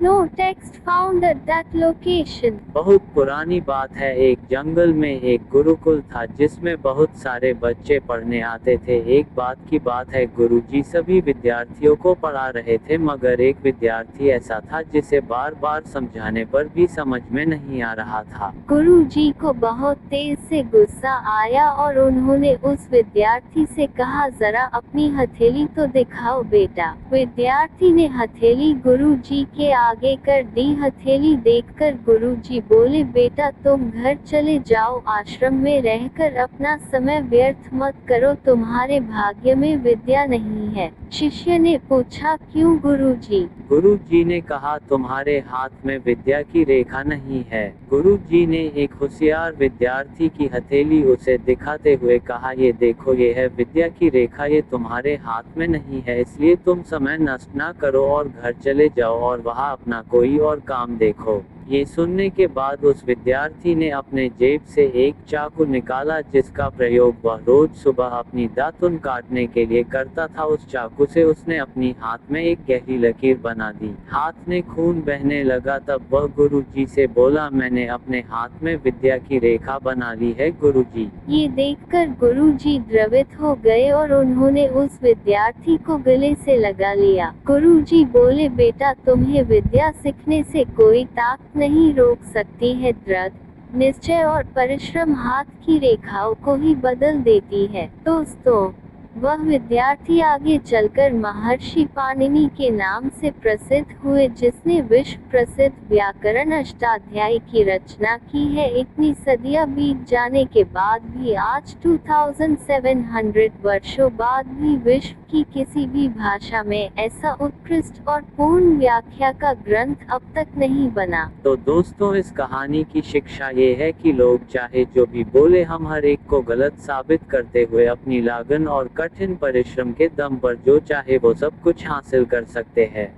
No text found at that location. बहुत पुरानी बात है, एक जंगल में एक गुरुकुल था जिसमें बहुत सारे बच्चे पढ़ने आते थे। एक बात की बात है, गुरुजी सभी विद्यार्थियों को पढ़ा रहे थे, मगर एक विद्यार्थी ऐसा था जिसे बार बार समझाने पर भी समझ में नहीं आ रहा था। गुरुजी को बहुत तेज से गुस्सा आया और उन्होंने उस विद्यार्थी से कहा, जरा अपनी हथेली तो दिखाओ बेटा। विद्यार्थी ने हथेली गुरुजी के आगे कर दी। हथेली देखकर गुरुजी बोले, बेटा तुम घर चले जाओ, आश्रम में रहकर अपना समय व्यर्थ मत करो, तुम्हारे भाग्य में विद्या नहीं है। शिष्य ने पूछा, क्यों गुरुजी? गुरुजी ने कहा, तुम्हारे हाथ में विद्या की रेखा नहीं है। गुरुजी ने एक होशियार विद्यार्थी की हथेली उसे दिखाते हुए कहा, ये देखो, ये है विद्या की रेखा, ये तुम्हारे हाथ में नहीं है, इसलिए तुम समय नष्ट ना करो और घर चले जाओ और वहाँ अपना कोई और काम देखो। ये सुनने के बाद उस विद्यार्थी ने अपने जेब से एक चाकू निकाला जिसका प्रयोग वह रोज सुबह अपनी दातुन काटने के लिए करता था। उस चाकू से उसने अपनी हाथ में एक गहरी लकीर बना दी। हाथ में खून बहने लगा। तब वह गुरुजी से बोला, मैंने अपने हाथ में विद्या की रेखा बना ली है गुरुजी। ये देखकर गुरुजी द्रवित हो गए और उन्होंने उस विद्यार्थी को गले से लगा लिया। गुरुजी बोले, बेटा तुम्हें विद्या सीखने से कोई ताकत नहीं रोक सकती है। दृढ़ निश्चय और परिश्रम हाथ की रेखाओं को ही बदल देती है। दोस्तों, वह विद्यार्थी आगे चलकर महर्षि पाणिनि के नाम से प्रसिद्ध हुए, जिसने विश्व प्रसिद्ध व्याकरण अष्टाध्यायी की रचना की है। इतनी सदियां बीत जाने के बाद भी आज 2700 वर्षों बाद भी विश्व की किसी भी भाषा में ऐसा उत्कृष्ट और पूर्ण व्याख्या का ग्रंथ अब तक नहीं बना। तो दोस्तों, इस कहानी की शिक्षा ये है कि लोग चाहे जो भी बोले, हम हर एक को गलत साबित करते हुए अपनी लगन और कठिन परिश्रम के दम पर जो चाहे वो सब कुछ हासिल कर सकते हैं।